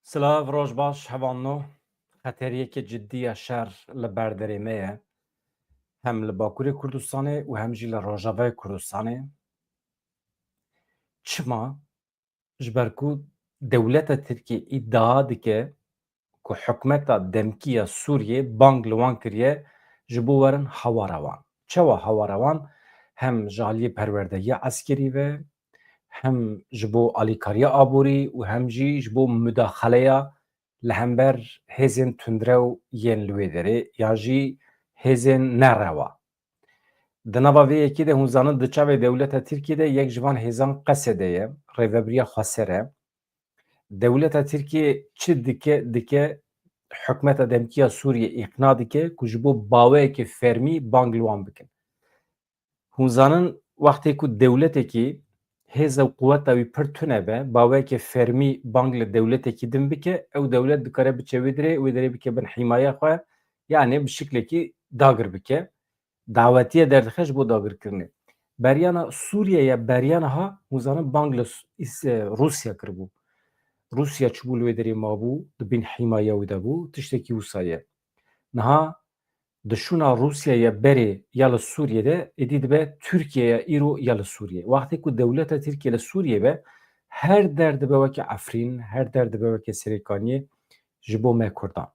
Silav roj baş hevanno xeteriyekê ciddi ya şer li ber derê me ye hem li Bakurê Kurdistanê û hem jî li Rojavayê Kurdistanê. Çima ji ber ku dewleta Tirkiye îdia dike ku hikûmeta demkî ya Sûriyê bang li wan kiriye ji bo werin hewara wan. Çawa hewara wan? Hem ji aliyê perwerdehiya eskerî ve hem ji bo alîkariya aborî û hem jî ji bo müdaxeleya li hember hêzên tundrew yên li wê derê ya jî hêzên nerewa. Di nava vê yekê de hûn zanin di çavê dewleta Tirkiyeyê de yek ji van hêzan Qesedê ye, Rêveberiya Xweser e. Dewleta Tirkiye çi dike hikûmeta demkî ya Sûriyê îqna dike ku ji bo baweyekê fermî bang li wan bikin. Hûn zanin wextê ku dewletekî hêza û quweta wî pir tune be, baweyekê fermî bang li dewletekî din bike, ew dewlet dikare biçe wê derê, wê derê bike bin hîmaya xwe, yanî bi şiklekî dagir bike. Dawetiye derdixe ji bo dagirkirinê. Beryana Sûriyeye beriya niha hûn zanin bang li Rûsya kiribû. Rûsya çûbû li wê derê mabû, di bin hîmaya wî de bû, tiştekî wisa ye. Niha dişûna Rûsyayê berê ya li Sûriyê de êdî dibe Tirkiyeya îro ya li Sûriyê. Wextê ku dewleta Tirkiye li Sûriyê be, her der dibe weke Efrîn, her der dibe weke Serêkaniyê ji bo me Kurdan.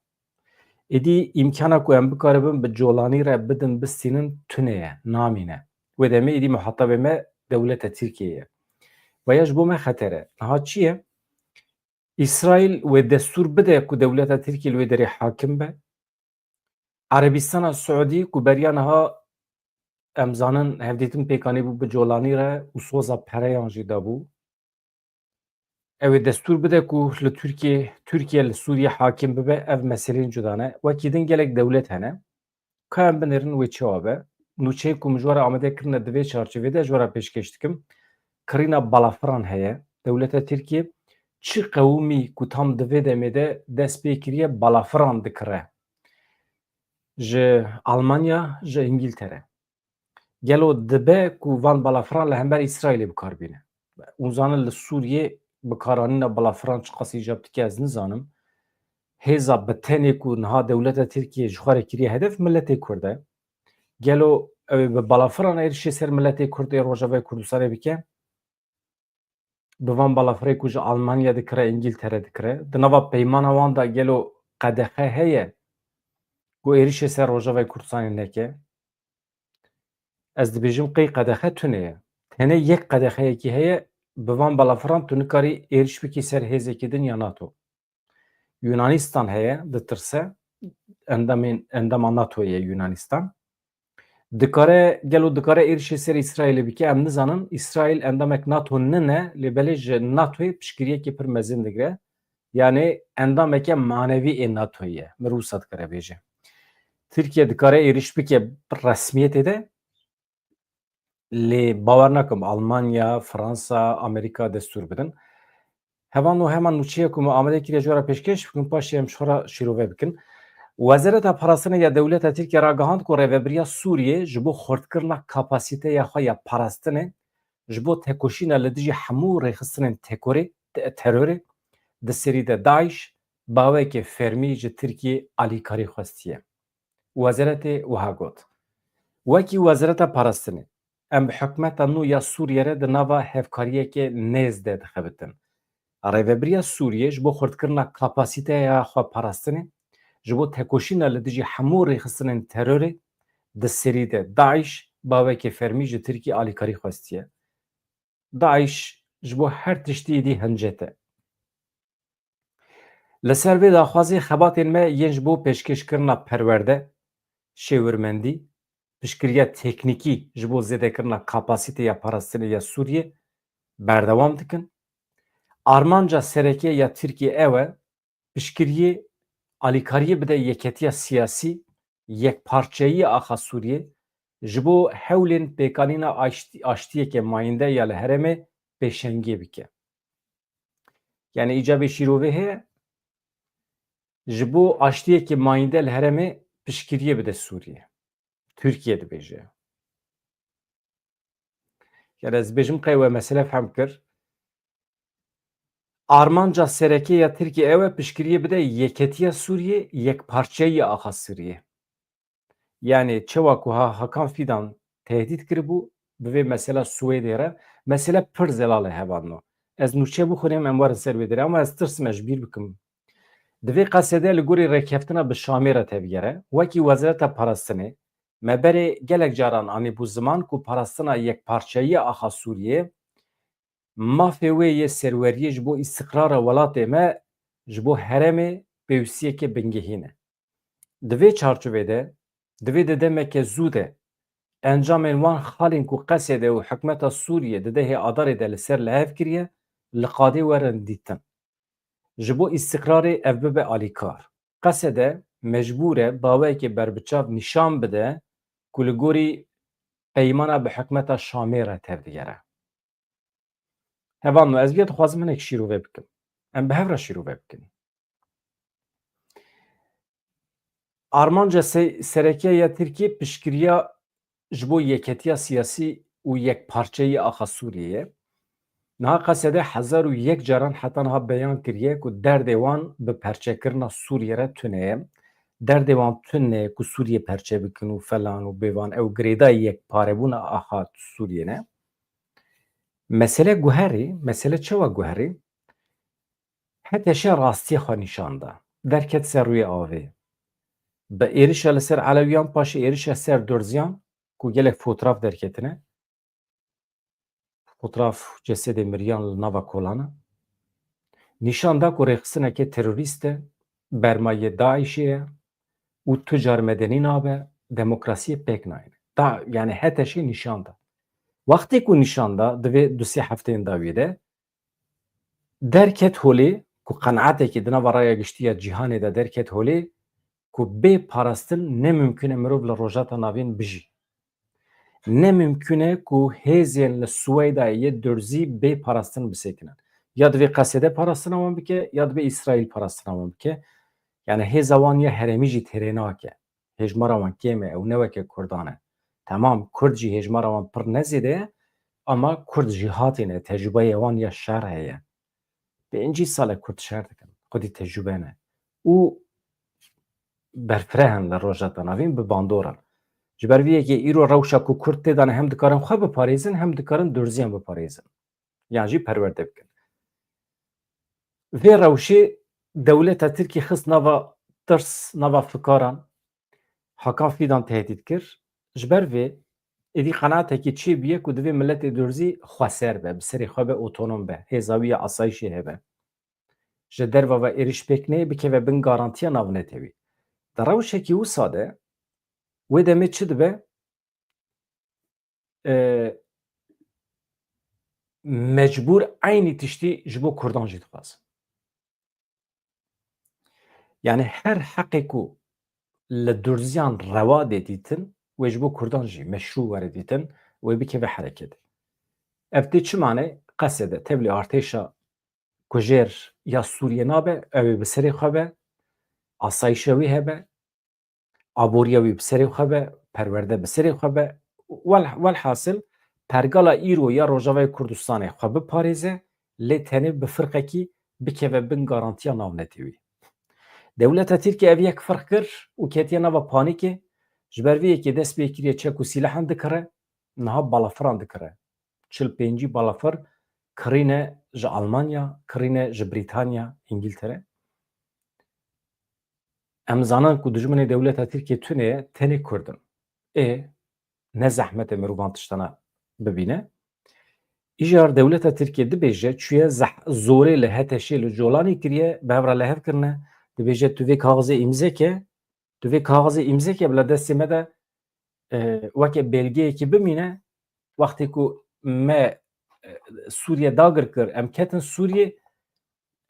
Êdî îmkana ku em bikaribin bi colanî re bidin bistînin tune ye, namîne. Wê demê êdî muhetebê me dewleta Tirkiye ye. Veya ji bo me xeter e. Niha çi ye? İsraîl wê destûr bide ku dewleta Tirkiye li wê derê hakim be. Erebistana Siûdî ku beriya niha em zanin hevdîtin pêkanî bû bi colanî re û soza pereyan jî dabû. Ew ê destûr bide ku li Tirkiye li Sûriye hakim bibe, ev meseleyên cuda ne. Wekî din gelek dewlet hene. Ka em binêrin wê çawa be. Nûçeyê ku min ji we re amadekirine di vê çarçovê de ji we re pêşkêş dikim. Kirîna balafran heye. Dewleta Tirkiye çi qewimî ku tam di vê demê de dest pê kiriye balafran dikire. Ji Almanya, ji İngîltere. Gelo dibe ku van balafran li hember İsraîlê bikarbîne. Hûn zanin li Sûriyê bikaranîna balafran çi qasî icab dike ez nizanim. Hêza bi tenê ku niha dewleta Tirkiye ji xwe re kiriye hedef milletê Kurd e. Gelo ew ê bi balafran êrişê ser milletê Kurd ê Rojavayê Kurdistanê bike. Bi van balafirê ku ji Almanya dikire, İngîltere dikire. Di nava peymana wan da gelo qedexe heye ku êrişê ser Rojavayê Kurdistanê neke. Ez dibêjim qey qedexe tune ye. Tenê yek qedexeyekî heye bi van balafran tu nikarî êriş bikî ser hêzekî din ya NATO. Yunanistan heye ditirse endama NATOyê ye Yunanistan. Dikare êrişê ser İsraîlê bike em nizanin İsraîl endamek NATO nine lê belê ji NATOyê piştgiriyekê pir mezin digire. Yani endameke manevî ê NATOyê ye. Mir wisa dikare bêje. Tirkiye dikare êriş bike resmiyetê de lê bawer nakim Almanya, Fransa, Amerîka destûr bidin. Hevan û heman nûçeyê ku me amade kiriye ji we re pêşkêş bikin paşê em ji xwe re şîrove bikin. Wezareta Parastinê ya dewleta Tirkiye ragihand ku Rêveberiya Sûriyê ji bo xurtkirina kapasîteya xwe ya parastinê ji bo tekoşîna li dijî hemû rêxistinên terorê di serî de Daeş bawekê fermî ji Tirkiye alîkarî xwestiye. Wezaretê wiha got. Wekî Wezareta Parastinê em bi hikûmeta nû ya Sûriye re di nava hevkariyekê nêz de dixebitin. Rêveberiya Sûriyê ji bo xurtkirina kapasîteya xwe parastinê ji bo tekoşîna li dijî hemû rêxistinên terorê di serî de Daeş bawekê fermî ji Tirkiye alîkarî xwestiye. Daeş ji bo her tiştî êdî hincet e. Li ser vê daxwazê xebatên me yên ji bo pêşkêşkirina perwerde, şêwirmendî, piştgiriya teknîkî ji bo zêdekirina kapasîteya parastinê ya Sûriyê berdewam dikin. Armanca sereke ya Tirkiye ew e piştgiriyê alîkariyê bide yeketiya siyasî, yekparçeyî axa Sûriyê ji bo hewlên pêkanîna aştiyeke mayînde ya li herêmê pêşengê bike. Yani îcabê şîrovê heye ji bo aştiyekê mayînde li herêmê piştgiriyê bide Sûriyê. Tirkiye dibêje. Yani ez dibêjim qey we mesele fehm kir. Armanca serekeya Tirkiye ev pişkiriye bide yeketiya Suriye yek parçayı aha Suriye. Yani çeva ku Hakan Fidan tehdit kiribu ve mesela Suediyere mesela pır zelale hevanno. Ez nûçe bixurim em warin ser vedire ama ez tirsim ez bir bikim. Divê qesede li gorî rêkeftina bi Şamê re tevgere, wekî Wezareta Parastinê me berê gelek caran anî bû ziman ku parastina yekparçeyiya axa Sûriyê mafê wê yê serweriyê ji bo îstiqrara welatê me ji bo herêmê pêwîstiyeke bingehîn e. Di vê çarçovê de divê di demeke zû de encamên wan xalên ku Qesedê û hikûmeta Sûriyê di dehê adarê de li ser lihev kiriye, li qadê werin dîtin. Ji bo îstiqrarê ev bibe alîkar. Qesede mecbûr e baweyekê berbiçav nîşan bide ku li gorî peymana bi hikûmeta Şamê re tevdigere. Hevan ez vê dixwazim hinek şîrovê bikim. Em bi hev re şîrovê bikin. Armanca serekeya Tirkiye piştgiriya ji bo yeketiya siyasî û yekparçeyî axa Sûriyeyê niha Qesedê hezar û yek caran heta niha beyan kiriye ku derdê wan bi perçekirina Sûriye re tune ye. Derdê wan tune ku Sûriye perçe bikin û falan û bêvan ew girêdayî yekparebûna axa Sûriyê ne. Mesele guherî, mesele çawa guherî? Heteşe rastiya xwe nîşan da. Derket ser rûyê avê. Bi êrişa li ser Elewiyan paşê êrişa ser Dorziyan ku gelek fotraf derketine. Fotraf cesedê miriyan li nava kolana. Nîşan da ku rêxistineke terorîst e, bermayê Daişê ye û tu car medenî nabe, demokrasiyê pêk nayîne. Da yani heteşê nîşan da. Wextê ku nîşan da divê du sê hefteyên dawî de derket holê ku qenaetekî di nava raya giştiya cîhanê de derket holê ku bê parastin ne mümkün e mirov li rojata navên bijî. Ne mümkün e ku hêzên li Swêdayê yê durzî bê parastin bisekinin. Ya divê Qesedê parastina wan bike ya divê İsraîl parastina wan bike. Yani hêza wan ya herêmî jî têrê nake. Hejmara wan kêm e ew ne weke Kurdan e. Temam Kurd jî hejmara wan pir nezêde ye ama Kurd jî hatîne tecrübeyê wan ya şer heye. Pêncî sal e Kurd şer dikin. Xwedî tecrübe ne. û berfireh in li rojata navîn bi bandoran. Ji ber vî yekê îro rewşa ku Kurd tê dane hem dikarin xwe biparêzin hem dikarin Durziyan biparêzin. Yan jî perwerde bikin. Vê rewşê dewleta Tirkiye xist nava tirs, nava fikaran Hakan Fidan tehdit kir. Ji ber vê êdî qenaatekî çê bûye ku divê milletê Durzî xweser be, bi serê xwe be otonom be, hêza wî ya asayişê hebe. Ji derve ve êriş pêk neyê bikeve bin garantiya navnetewî. Di rewşekî wisa de wê demê çi dibe? Mecbûr aynî tiştî ji bo Kurdan jî dixwazin. Yani her heqê ku li Durziyan rewa de dîtin wê ji bo Kurdan jî meşrû were dîtin wê bikeve hereketê. Ev tê çi mane? Qesede tevlî artêşa kujêr ya Sûriye nabe ew ê bi serê xwe be, asayişa wî hebe, aboriya wî bi serê xwe be, perwerde bi serê xwe be. Welhasil pergala îro ya Rojavayê Kurdistanê xwe biparêze lê tenê bi firqekî bikeve bin garantiya navnetewî. Dewleta Tirkiye ev yek firq kir û ketiye nava panîkê ji ber vê yekê dest pê kiriye çek û sîlehan dikire, niha balafiran dikire. Çil pêncî balafir kirîne ji Almanya, kirîne ji Brîtanya, İngîltere. Em zanin ku dijminê dewleta Tirkiye tune ye tenê Kurd in. Ne zehmet e mirovan tiştana bibîne. Îjar dewleta Tirkiye dibêje çûye zorê li heteşê li Colanê kiriye bi hev re lihev kirine dibêje tu vê kaxizê îmzeke tu vê kaxizê îmzeke bila destê me de weke belgeyekî bimîne wextê ku me Sûriye dagir kir em ketin Sûriye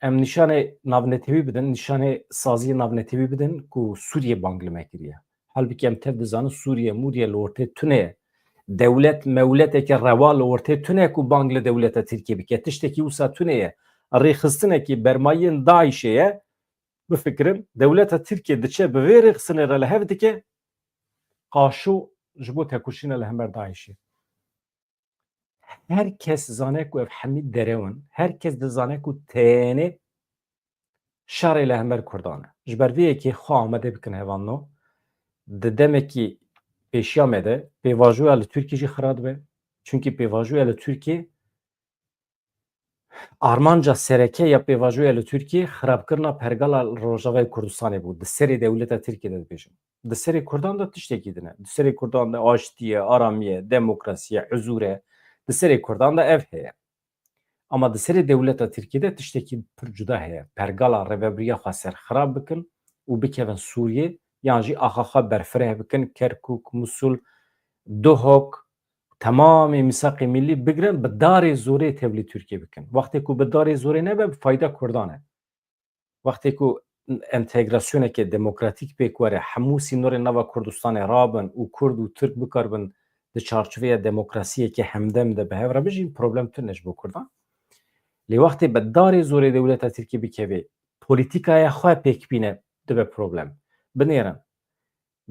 em nîşanê navnetewî bidin nîşanê saziyê navnetewî bidin ku Sûriye bang li me kiriye. Halbuki em tev dizanin Sûriye Mûriye li ortê tune ye. Dewlet mewleteke rewa li ortê tune ku bang li dewleta Tirkiye bike. Tiştekî wisa tune ye. Rêxistinekî bermayên Daişê ye bifikirin dewleta Tirkiye diçe bi vê rêxistinê re li hev dike qaşû ji bo têkoşîna li hemer Daişê. herkes zane ku ev hemî derewin, herkes dizane ku tenê şerê li hember Kurdan e. Ji ber vê yekê xwe amade bikin hevano, di demekî pêşiya me de pêvajoya li Tirkiye jî xira dibe. Çünkü pêvajoya li Tirkiye armanca sereke ya pêvajoya li Tirkiye xirabkirina pergala Rojavayê Kurdistanê bû. Di serê dewleta Tirkiye de dibêjim. Di serê Kurdan da tiştekî dine. Di serê Kurdan da aştiye, aramiye, demokrasiye, huzûre. Di serê Kurdan da ev heye. Ama di serê dewleta Tirkiyeyê tiştekî pir cuda heye. Pergala rêveberiya xwe serxirab bikin û bikevin Sûriyê yan jî axa xwe berfireh bikin Kerkûk, Musul, Duhok temamê mîsaqê millî bigirin bi darê zorê tevlî Tirkiye bikin. Wextê ku bi darê zorê nebe bi fayda Kurdan e. Wextê ku entegrasyoneke demokratîk pêk were hemû sînorên nava Kurdistanê rabin û Kurd û Tirk bikarbin di çarçoveya demokrasiyekê hemdem de bi hev re bijîn problem tune ji bo Kurdan. Lê wextê bi darê zorê dewleta Tirkiye bikeve polîtîkaya xwe pêk bîne dibe problem. Binêrin.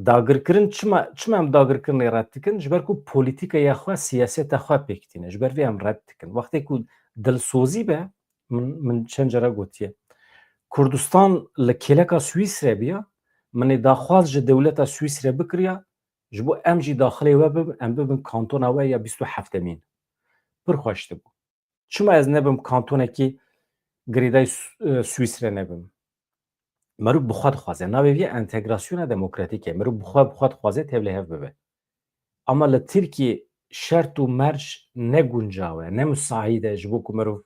Dagirkirin çima em dagirkirinê red dikin ji ber ku polîtîkaya xwe siyaseta xwe pêk tîne. Ji ber vê em red dikin. Wextê ku dilsozî be min çend cara gotiye. Kurdistan li kêleka Swîsrê biya minê daxwaz ji dewleta Swîsrê bikiriya ji bo em jî daxilê we bibin em bibin kantona we ya 27 pir xweş dibû. Çima ez nebim kantonekî girêdayî Swîsrê nebim? Merû bi xwe dixwaze. Navê vê entegrasyona demokratîk e. Merû bi xwe dixwaze tev li hev bibe. Ama li Tirkiye şert û merc ne guncaw e, ne müsaîd e ji bo ku mirov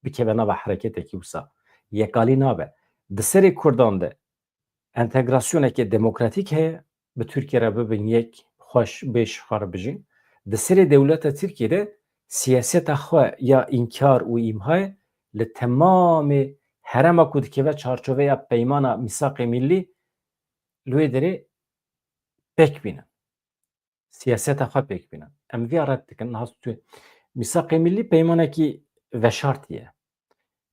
bikeve nava hereketekî wisa. Yekalî nabe. Di serê Kurdan de entegrasyoneke demokratîk heye, bi Tirkiye re bibin yek, xweş bêş xwe bijîn. Di serê dewleta Tirkiye de siyaseta xwe ya înkar û îmhayê li temamê herema ku dikeve çarçoveya peymana mîsaqê millî li wê derê pêk bînin. Siyaseta xwe pêk bînin. Em vê red dikin. Mîsaqê millî peymanekî veşartî ye.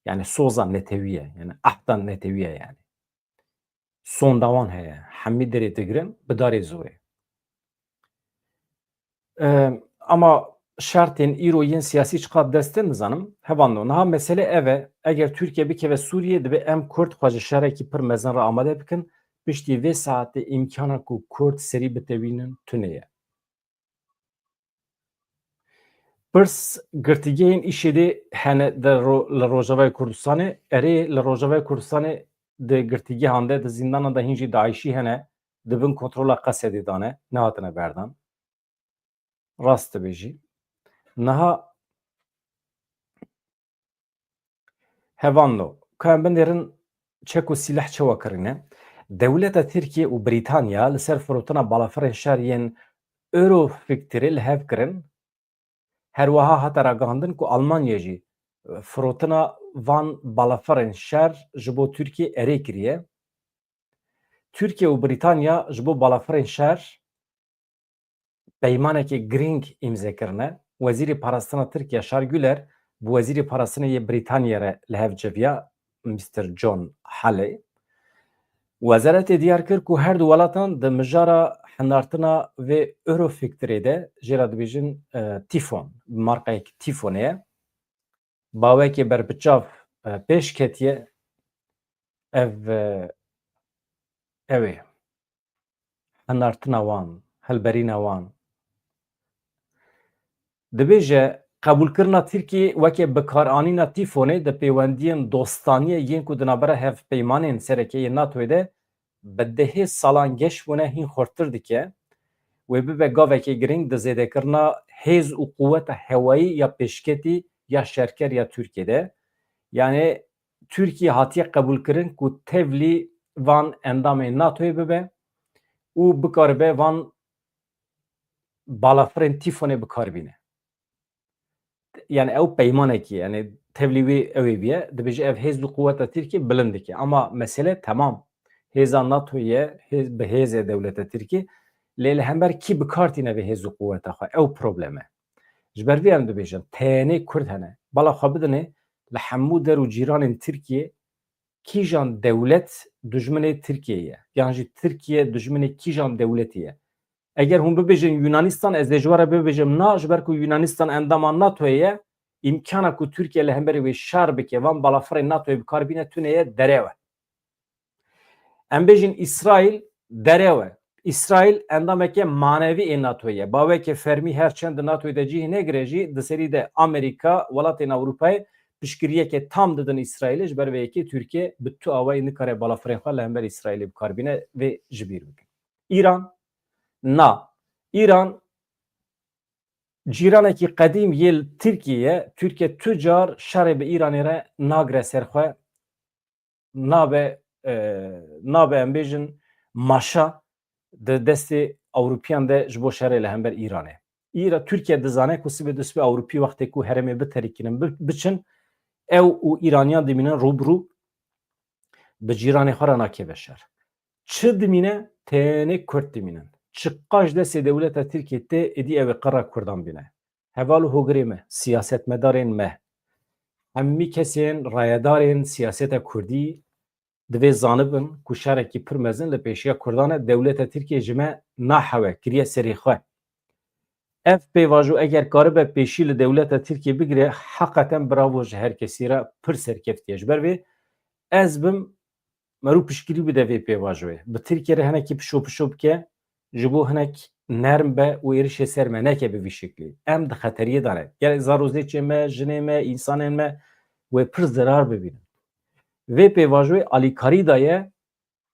Yani soza netewî ye. Yani ehda netewî ye yani. Sonda wan heye. Hemî derê digirin bi darê zorê. Ama şertên îro yên siyasî çiqat dest tên nizanim. Hevando niha mesele ev e. Eger Tirkiye bikeve Sûriyê dibe em Kurd xwe ji şerekî pir mezin re amade bikin. Piştî vê saetê îmkana ku Kurd serî bitewînin tune ye. Pirs girtîgehên îşê de hene li Rojavayê Kurdistanê. Erê li Rojavayê Kurdistanê di girtîgehan de di zindanan de hîn jî Daişî hene dibin kontrola Qesedê dane. Nehatine berdan. Rast dibêjî. Niha hevando ka em binêrin çek û sîleh çawa kirine. Dewleta Tirkiye û Brîtanya li ser firotina balafirên şer yên Eurofiktirê li hev kirin. Her wiha hate ragihandin ku Almanya jî firotina van balafirên şer ji bo Tirkiye erê kiriye. Tirkiye û Brîtanya ji bo balafirên şer peymanekê giring îmzekirine. Wezîrê Parastina Tirkiye Charles Güler bi Wezîrê Parastinê yê Brîtanyê re li hev ceviya Mr. John Halley. Wezaretê diyar kir ku her du welatan di mijara hendartina vê Eurofiktirê de jê re dibêjin Tifon, markayekî Tifonê ye. Bawekê berbiçav pêş ketiye ev ê hendartina wan, helberîna wan. Dibêje qebûlkirina Tirkiyê weke bikaranîna Tiffonê di peywendiyên dostaniyê yên ku di navbera hevpeymanên serekeyê NATOyê de bi dehê salan geş bûne hîn xurttir dike. Wê bibe gavekê giring di zêdekirina hêz û quweta hewayî ya pêşketî ya şerker ya Tirkiyeyê. Yani Tirkiye hatiye qebûlkirin ku tevlî van endamên NATOyê bibe û bikaribe van balafirên Tiffonê bikarbîne. Yani ew peymanekî yani tevlî wê ew ê biye dibêje ev hêz û quweta Tirkiye bilind dike. Ama mesele temam hêza NATOyê bi hêzê dewleta Tirkiye lê li hember kî bikartîne vê hêz û quweta xwe ew problem e. Ji ber vê em dibêjin tenê Kurd hene. Bala xwe bidinê li hemû der û cîranên Tirkiye kîjan dewlet dijminê Tirkiye ye. Yan jî Tirkiye dijminê kîjan dewletî ye. eğer hum bibêjin Yunanistan ez ê ji we re bibêjim na ji ber ku Yunanistan endama NATO'ya ye imkana ku Türkiye li hemberî wê şer bike van balafirê NATO'ya bikarbîne tuneye derê we. Em bêjin İsrail derê we. İsrail endameke manevî ê NATO'ya ye. Baweke fermî her çend di NATO'ya de cih negire jî di serî de Amerika, welatên Ewropayê piştgiriyeke tam didin İsrailê ji ber vê yekê Türkiye bi tu awayî nikare balafirên xwe li hember İsrailê bikarbîne vê ji bîr bikin. İran na. İran cîranekî qedîm yê Tirkiye, Türkiye tu car şerê bi Îranê re nagire ser xwe nabe em bêjin maşa di destê Ewropiyan de ji bo şerê li hember Îranê. Îra Türkiye dizane ku sibê dest bi Ewropî wextê ku herêmê biterîkinin biçin ew û Îraniyan dimînin rûbirû bi cîranê xwe re nakeve şer. Çi dimîne tenê Kurd dimînin. Çiqa ji destê dewleta Tirkiye tê êdî ew ê qera Kurdan bîne. Heval û hogirê me, siyasetmedarên me, hemî kesên rayedarên siyaseta Kurdî divê zanibin ku şerekî pir mezin li pêşiya Kurdan e dewleta Tirkiye ji me nahewe kiriye serê xwe. Ev pêvajo eger karibe pêşî li dewleta Tirkiye bigire heqeten bravo ji her kesî re pir serkeftiye. Ji ber vê ez bim merû piştgirî bide vê pêvajoyê. Bi Tirkiye re hinekî pişopişo bike ji bo hinek nerm be û êrişê ser me neke bi vî şeklî. Em di xeteriyê de ne. Gelek zarozêçê me, jinê me, însanên me wê pir zerar bibînin. Vê pêvajoyê alîkarî da ye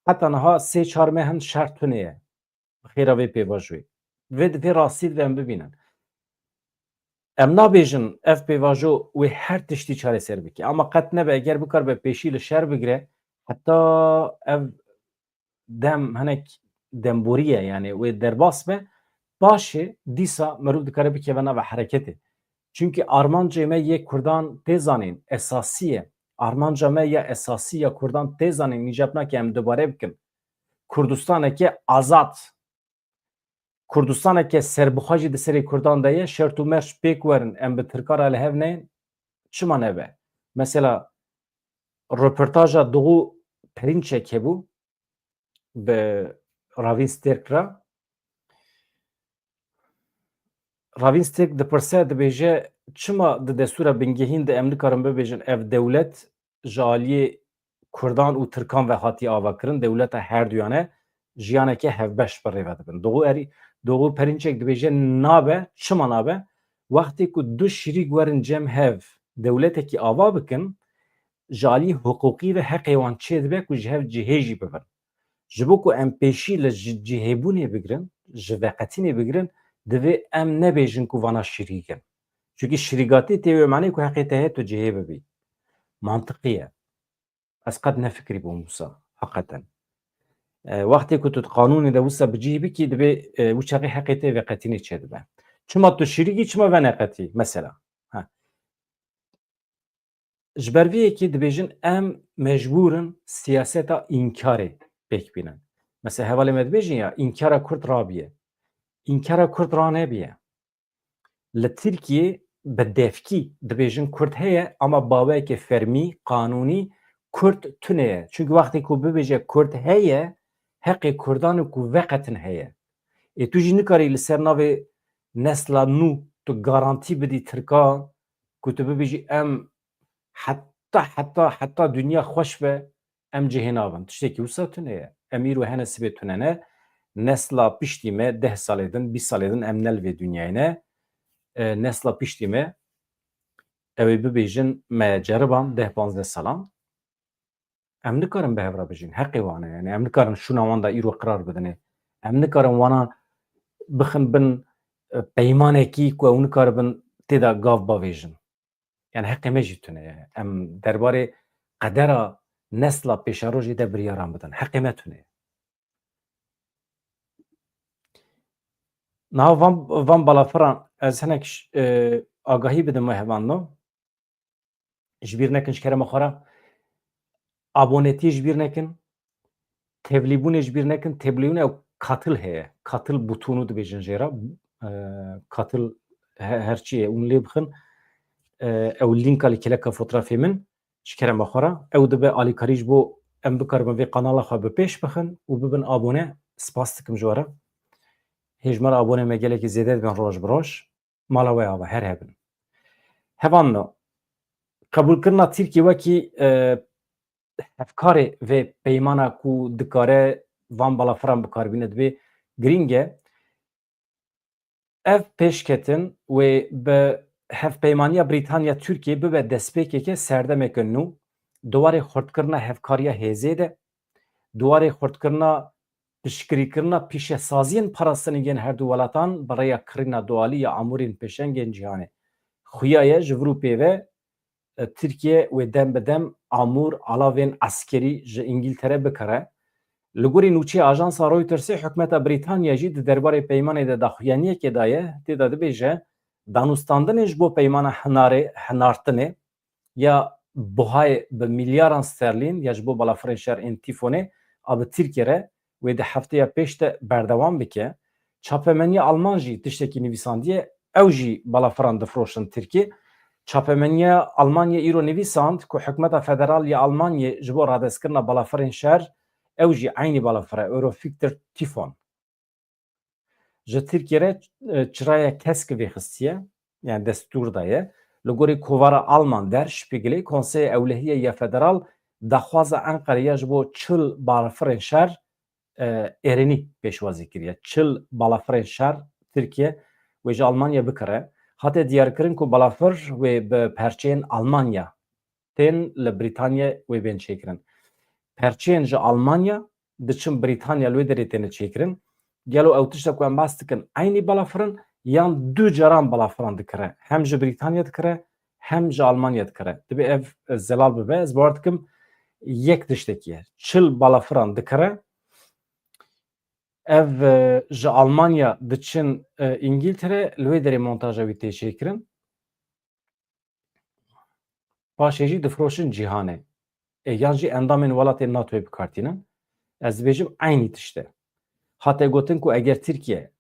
heta niha sê çar me hin şer tune ye. Bi xêra vê pêvajoyê. Vê divê rastî de em bibînin. Em nabêjin ev pêvajo wê her tiştî çareser bike. Ama qet nebe eger bikaribe pêşî li şer bigire heta ev dem hinek demborî ye yani wê derbas be baş e dîsa merû dikare bikeve nava hereketê. Çünkü armancê me yê Kurdan tê zanîn esasî ye. Armanca me ya esasî ya Kurdan tê zanîn îcab nake em dubare bikin. Kurdistaneke azad, Kurdistaneke serbixwe jî di serê Kurdan de ye şert û merj pêk werin em bi tirkara li hev neyên çima nebe. Mesela röportaja Doğu Perinçek hebû bi Ravîn Stêrk re. Ravîn Stêrk dipirse dibêje çima di destûra bingehîn de em nikarin bibêjin ev dewlet ji aliyê Kurdan û Tirkan ve hatiye avakirin dewleta her duyane jiyaneke hevbeş bi rêve dibin. Doğu Perinçek dibêje nabe çima nabe wextê ku du şîrîk werin cem hev dewletekî ava bikin ji aliyê hiqûqî ve heqê wan çê dibe ku ji hev cihê jî bibin. Ji bo ku em pêşî li cihêbûnê bigirin ji veqetînê bigirin divê em nebêjin ku vana şîrîk in. Çünkü şîrîgatî tê wê manî ku heqê te heye tu cihê bibî. Mantıqî ye. Ez qet nefikrî bûm wisa heqeten. Wextê ku tu qanûnê de wisa bi cih bikî divê wî heqê te veqetînê çê dibe. Çima tu şîrîkî çima veneqetî mesela. Ji ber vê yekê dibêjin em mecbûrin siyaseta înkarê pêk bînin. Mesela hevalê me dibêjin ya înkara Kurd rabiye. İnkara Kurd ranebiye. Li Tirkiye bi devkî dibêjin Kurd heye ama baweke fermî, qanûnî Kurd tune ye. Çünkü wextê ku bibêje Kurd heye heqê Kurdan ku veqetin heye. Tu jî nikarî li ser navê nesla nû tu garantî bidî Tirkan ku tu bibêjî em heta dünya xweş be em cihê nabin. Tiştekî wisa tune ye. Em îro hene sibê tune ne nesla piştî me 10 salê din 20 salê din em nelvê dünyayê ne nesla piştî me ew ê bibêjin me ceriban 10-15 salan em nikarin bi hev re bijîn heqê wan e yani em nikarin şûna wan da îro qirar bidinê em nikarin wana bixin bin peymanekî ku ew nikaribin têda gav bavêjin yani heqê me jî tune ye em derbarê qedera nesla pêşarojê de biryaran bidin heqê me tune ye. Niha van balafiran ez hinek agahî bidim me hevan ji bîr nekin ji kerema xwe re abonetiyê ji bîr nekin tevlîbûnê ji bîr nekin tevlîbûn ew katıl heye katıl butûnû dibêjin jê re katıl herçî ye hûn lê bixin ew lînka li keleka fotoğrafê min ji kerema xwe re ew dibe alîkarî ji bo em bikaribin vê kanala xwe bi pêş bixin û bibin abone spas dikim ji we re hejmara abone me gelekî zêde dibin roj bi roj, mala we ava her hebin. Hevan me qebûlkirina Tirkiye wekî hevkarê vê peymana ku dikare van balafiran bikarbîne dibê girîng e. Ev pêşketin wê bi hevpeymaniya Brîtanya Tirkiye bibe destpêkeke serdemeke nû, duwarê xurtkirina hevkariya hêzê de, duwarê xurtkirina piştgirîkirina pîşesaziyên parastinên her du welatan bi rêya kirina dualî ya amûrên pêşengên cîhanê. Xuya ye ji vir û pêve Tirkiye wê dem bi dem amûr alavên eskerî ji İngîltere bikire. Li gorî nûçeyê ajansa Reutersê hikûmeta Brîtanya jî di derbarê peymanê de daxuyaniyekê daye têda dibêje danûstandinê ji bo peymana hinartinê ya buhayê bi milyaran sterlîn ya ji bo balafirên şer ên tîfonê a bi Tirkiye re wê di hefteya pêş de berdewam bike. Çapemeniya Alman jî tiştekî nivîsandiye ew jî balafiran difroşin Tirkiye. Çapemeniya Almanya îro nivîsand ku hikûmeta federal ya Almanyê ji bo radestkirina balafirên şer ew jî aynî balafira Eurofighter Typhoon. Ji Tirkiye re çiraya kesk vêxistiye, yani destûr daye. Li gorî kovara Alman der Spîgelê Konseya Ewlehiyê ya Federal daxwaza Enqereyê ji bo 40 balafirên şer êrenî pêşwazî kiriye. 40 balafirên şer Tirkiye wê ji Almanya bikire. Hate diyarkirin ku balafir wê bi perçeyên Almanya tên li Brîtanya wê bên çêkirin. Perçeyên ji Almanya diçin Brîtanya li wê derê têne çêkirin. Gelo ew tiştek ku em bas dikin aynî balafirin yan du caran balafiran dikire. Hem ji Brîtanya dikire hem ji Almanya dikire. Dibe ev zelal bibe ez bawer dikim yek tiştekî ye. 40 balafiran dikire. Ev ji Almanya diçin İngîltere li wê derê montaja wî tê çêkirin. Paşê jî difroşin cîhanê. Yan jî endamên welatên NATOyê bikartînin. Ez dibêjim aynî tişt e. Hate gotin ku eger Tirkiye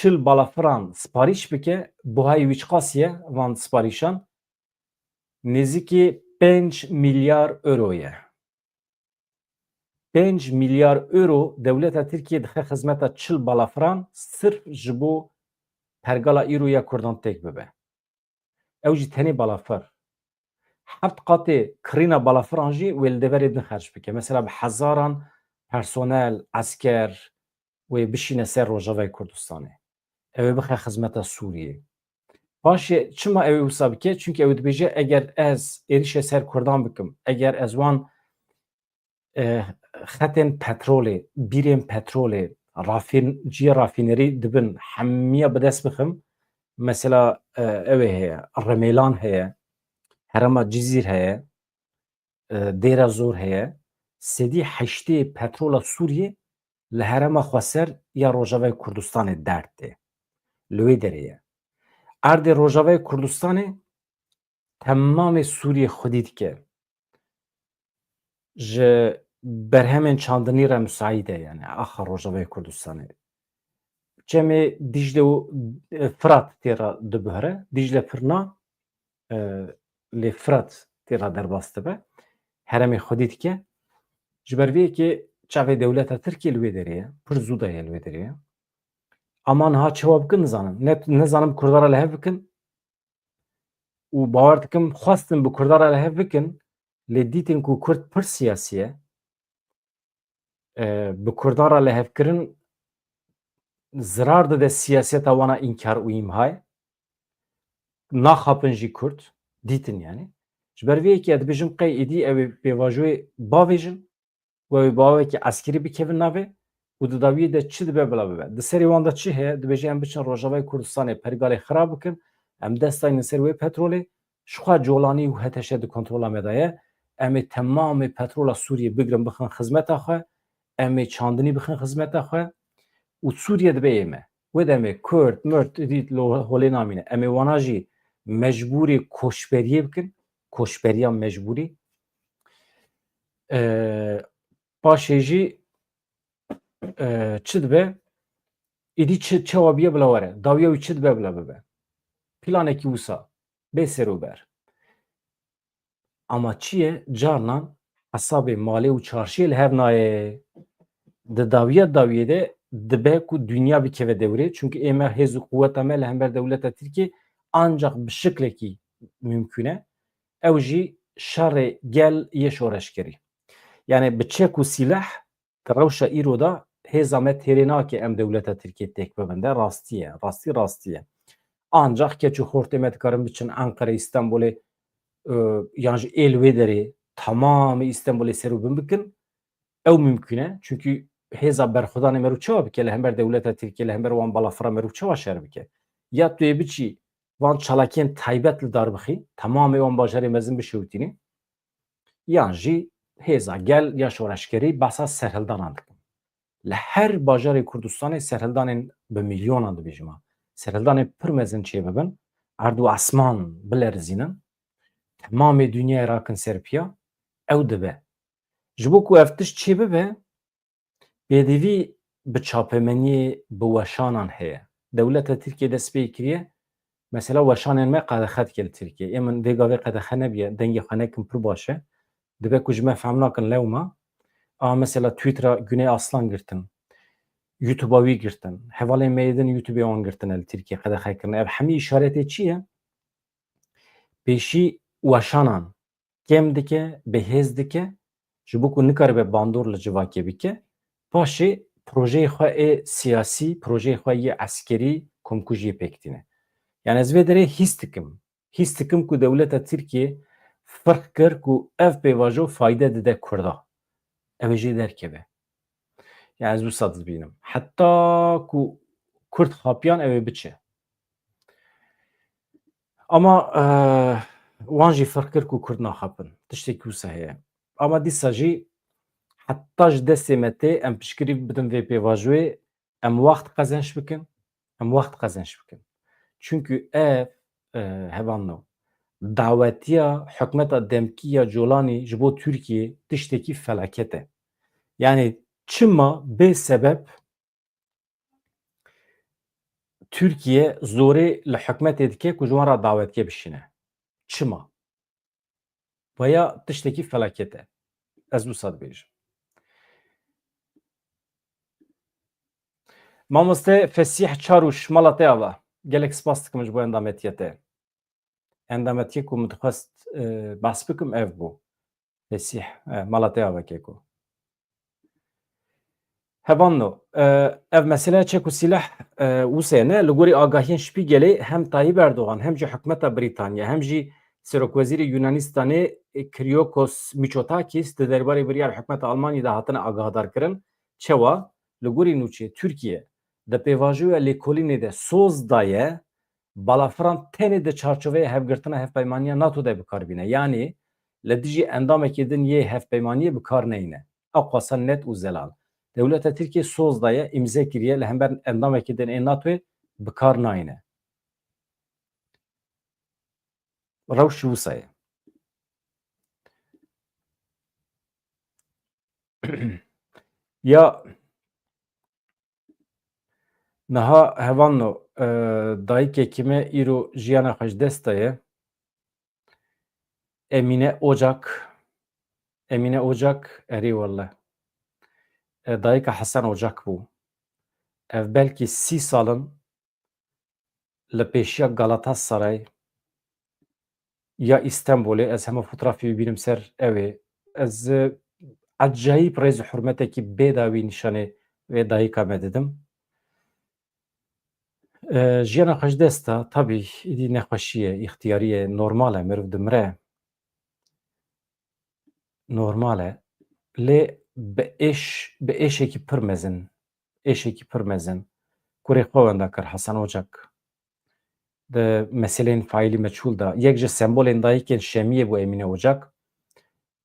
40 balafiran sipariş bike buhayê wî çiqasiye van siparîşan nêzîkî 5 milyar euro ye. 5 milyar euro dewleta Tirkiye dixe xizmeta 40 balafiran sirf ji bo pergala îroya Kurdan têk bibe. Ew jî tenê balafir. Heft qatê kirîna balafiran jî wê li deverê din xerç bike. Mesela bi hezaran personel, esker wê bişîne ser Rojavayê Kurdistanê. Ew ê bixe xizmeta Sûriyê. Paşê çima ew ê wisa bike? Çünkü ew dibêje eger ez êrişê ser Kurdan bikim, eger ez wan xetên petrolê, bîrên petrolê, ciyê rafînerî dibin hemiya bi dest bixim. Mesela ew ê heye, Remêlan heye, Herema Cizîr heye, Dêra Zor heye. Sedî heştê petrola Sûriyê li herema Xweser ya Rojavayê Kurdistanê derd tê. Li wê derê ye. Erdê Rojavayê Kurdistanê temamê Sûriyê xwedî dike. Ji berhemên çandinî re müsaîd e yani axa Rojavayê Kurdistanê. Cemê Dicle û Firat tê ra dibihire. Dicle pirna lê Firat tê ra derbas dibe. Heremê xwedî dike. Ji ber vê yekê çavê dewleta Tirkiye li wê derê ye. Pir zû de ye li wê derê ye. Ama niha çawa bikin nizanim. Nizanim Kurdara li hev bikin û bawer dikim xwestin bi Kurdara li hev bikin lê dîtin ku Kurd pir siyasî ye. Bi Kurdara li hevkirin zirar dide siyaseta wana înkar û îmhayê. Naxapin jî Kurd. Dîtin yani. Ji ber vê yekê dibêjim qey êdî ew ê pêvajoyê bavê jin û ew ê bavekî eskerî bikevin navê û di dawiyê de çi dibe bila bibe. Di serê wan de çi heye? Dibêje em biçin Rojavayê Kurdistanê pergalê xirab bikin, em dest dayînin ser wê petrolê, ji xwe colanî û heteşe di kontrola me daye, em ê temamê petrola Sûriyê bigirin bixin xizmeta xwe, em ê çandinî bixin xizmeta xwe û Sûriye dibe ême. Wê demê Kurd, Murd dît li holê namîne. Em ê wana jî mecbûrî koçberiyê bikin, koçberiya mecbûrî. Paşê jî çi dibe? Êdî çawa biye bila were. Dawiya wî çi dibe bila bibe. Planekî wisa bê serûber. Ama çi ye? Carnan hesabê malê û çarşiyê li hev nayê. Di dawiyê de dibe ku dünya bikeve devrê çünkü ême hêz û quweta me li hember dewleta Tirkiye ancak bi şiklekî mümkün e. Ew jî şerê gel yê şoreşkerî. Yani bi çek û sîleh di rewşa îro da hêza me têrê nake em dewleta Tirkiye têk bibin de rastî ye. Rastî ye. Ancak keç û xortê me dikarin biçin Enqere, İstanbulê yan ji êl wê derê tamamê İstanbulê serûbin bikin. Ew mümkün e. Çünkü hêza berxwedanê me rû çawa bike li hember dewleta Tirkiye li hember wan balafira me rû çawa şer bike? Ya tu yê biçî van çalakiyên taybet li dar bixî, tamamê wan bajarê mezin bişewitînî, yan jî hêza gel ya şoreşkerî behsa serhildanan dikin. Li her bajarê Kurdistanê serhildanên bi milyonan dibêjim ha. Serhildanên pir mezin çê bibin, erd û esman bilerzînin, tamamê dünyayê rakin ser piya, ew dibe. Ji bo ku ev tişt çê bibe, pêdivî bi çapemeniyê bi weşanan heye. Dewleta Tirkiye dest pê kiriye, mesela weşanên me qedexe dike li Tirkiye. Ê min vê gavê qedexe nebiye, dengê xwe nekim pir baş e. Dibe ku ji me fehm nakin lew me, a mesela Twitter'a Güney Aslan girtin, YouTube'a wî girtin, hevalên me yê din YouTube'ê wan girtine li Tirkiye qedexe kirine. Ev hemî îşaretê çi ye? Pêşî weşanan kêm dike, bihêz dike, ji bo ku nikaribe bandor li civakê bike, paşê projeyê xwe ê siyasî, projeyê xwe yê eskerî komku jî pêktîne. Yani ez vê derê hîs dikim ku dewleta Tirkiye firq kir ku ev pêvajo fayde dide Kurda. Ew ê jê derkeve. Yani ez wisa dibînim. Heta ku Kurd xapiyan ew ê biçe. Ama wan jî firq kir ku Kurd naxapin. Tiştekî wisa heye. Ama dîsa jî heta ji destê me tê em piştgirî bidin vê pêvajoyê, em wext qezenç bikin, em wext qezenç bikin. Çünkü ev hevanno davetiya hikûmeta demkî ya Colanî ji bo Tirkiye tiştekî felaket e. Yani çima bê sebeb Türkiye zorê li hikûmetê dike ku ji wan re dawetiye bişîne. Çima? Veya tiştekî felaket e. Ez wisa dibêjim. Mamoste Fesîh Çarûş mala te ava. Gelek spas dikim ji bo endametiye te. Endametiye ku min dixwest behs bikim ev bû. Fesîh mala te ava keko. Hevanno ev meseleya çek û sîleh wisa ne li gorî agahiyên Spîgelê hem Tayyip Erdogan hem jî hikûmeta Brîtanya hem jî Serokwezîrê Yunanistanê Kyriakos Mitsotakis di derbarê biryar hikûmeta Almanyê de hatine agahdar çawa li gorî nûçê Tirkiye di pêvajoya lêkolînê de soz daye balafiran tenê di çarçoveyê hevgirtina hevpeymaniya NATO de bikarbîne. Yani li dijî endamekê din yê hevpeymaniyê bikar neyne. Ew xwasa net û zelal. Dewleta Tirkiye soz daye imze kiriye li hember endamekê din ê NATOyê bikar nayîne. Rewş wisa ye. Ya niha hevanno dayîkekî me îro jiyana xwe ji dest daye. Emine Ocak erê wallah. Dayîka Hesen Ocak bû. Ev belkî 30 salin li pêşiya Galatasaray ya İstanbulê ez hema fotoğrafê bibînim ser evê. Ez acayip rêz û hurmetekî bêdawî nîşanê vê dayîka me didim. Jiyana xwe ji dest da tabî êdî nexweşî ye, îxtiyarî ye, normal e mirov dimire. Normal e. Lê bi êşekî pir mezin kurê xwe wenda kir Hesen Ocak. Di meseleyên faîlî meçhûl da yek ji sembolên dayîkên Şemiyê bû Emine Ocak.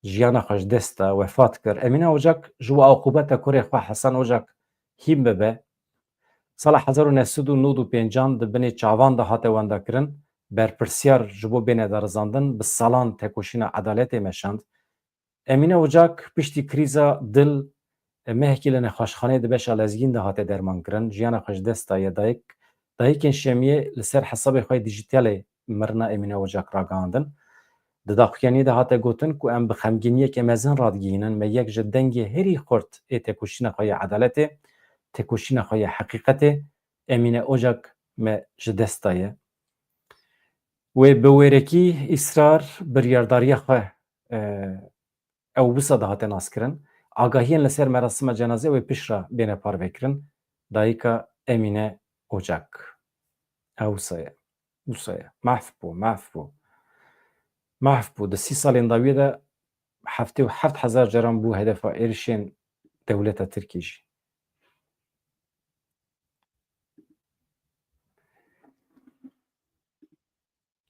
Jiyana xwe ji dest da wefat kir. Emine Ocak ji bo aqûbeta kurê xwe Hesen Ocak hîn bibe. Sala 1995 di binê çavan de hate wendakirin, berpirsyar ji bo bêne darizandin bi salan tekoşîna edaletê meşand. Emine Ocak piştî krîza dil mehekî li nexweşxaneyê di beşa lezgîn de hate dermankirin. Jiyana xwe ji dest daye dayîkên Şemiyê li ser hesabê xwe dijîtalê mirina Emine Ocak ragihandin. Di daxuyaniyê de hate gotin ku em bi xemgîniyekê mezin radigihînin me yek ji dengê herî xurt ê tekoşîna xwe ya edaletê تکوشینا خو حقیقته امینه اوجاک me ji dest daye wê bi wêrekî îsrar biryardariya xwe ew wisa da hate naskirin agahiyên li ser merasîma cenazê wê pişra bêne parvekirin dayîka Emîne Ocak ew wisa ye wisa ye mahv bû di 30 salên dawiyê de 77,000 caran bû hedefa êrişên dewleta Tirkiye jî.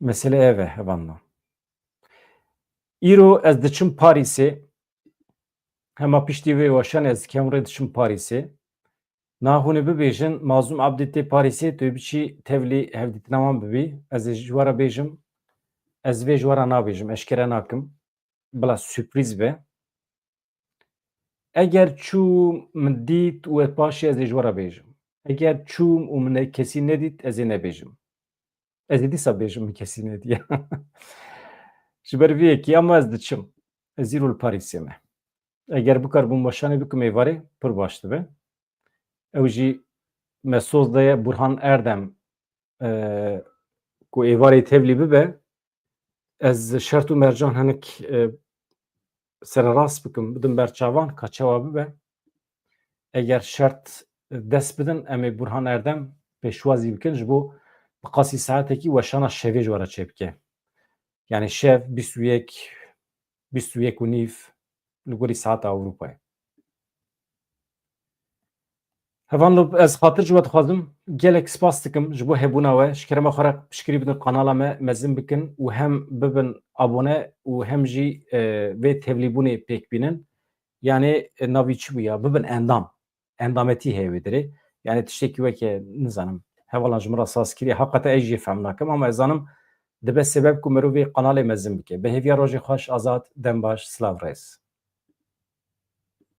Mesele ev e hevanna. Îro ez diçim Parîsê hema piştî vê weşan ez kemrê diçim Parîsê na hûn ê bibêjin Mazlûm Abdî tê Parîsê tu biçî tevlî hevdîtina wan bibî ez ê ji wara bêjim ez vê ji wara nabêjim eşkere nakim bila sürprîz be eger çûm min dît wê paşê ez ê ji wara bêjim eger çûm û min kesî nedît ez ê nebêjim ez ê dîsa bêjim min kesî nediye ji ber vê yekî ama ez diçim ez îro li Parîsê me eger bikarbûm weşanê bikim êvarê pir baş dibe ew jî me soz daye Burhan Erdem ku êvarê tevlî bibe ez şert û mercan hinek sererast bikim bidim ber çavan ka çawa bibe eger şert dest bidin em ê Burhan Erdem pêşwazî bikin ji bo bi qasî saetekî weşana şevê ji wara çêbike yani şev 21 li gorî saeta Ewropayê. Hevan ez xatir ji we dixwazim gelek spas dikim ji bo hebûna we ji kerema xwe re piştgirî bidin kanala me mezin bikin û hem bibin abone û hem jî vê tevlîbûnê pêk bînin yani navî çi bû ya bibin endametî heye wê derê yani tiştekî weke nizanim hevalan ji min re saz kiriye heqete ez jî fehm nakim ama ez zanim dibe sebeb ku mirovê kanalê mezin bike bi hêviya rojê xweş azad dem baş silav reis.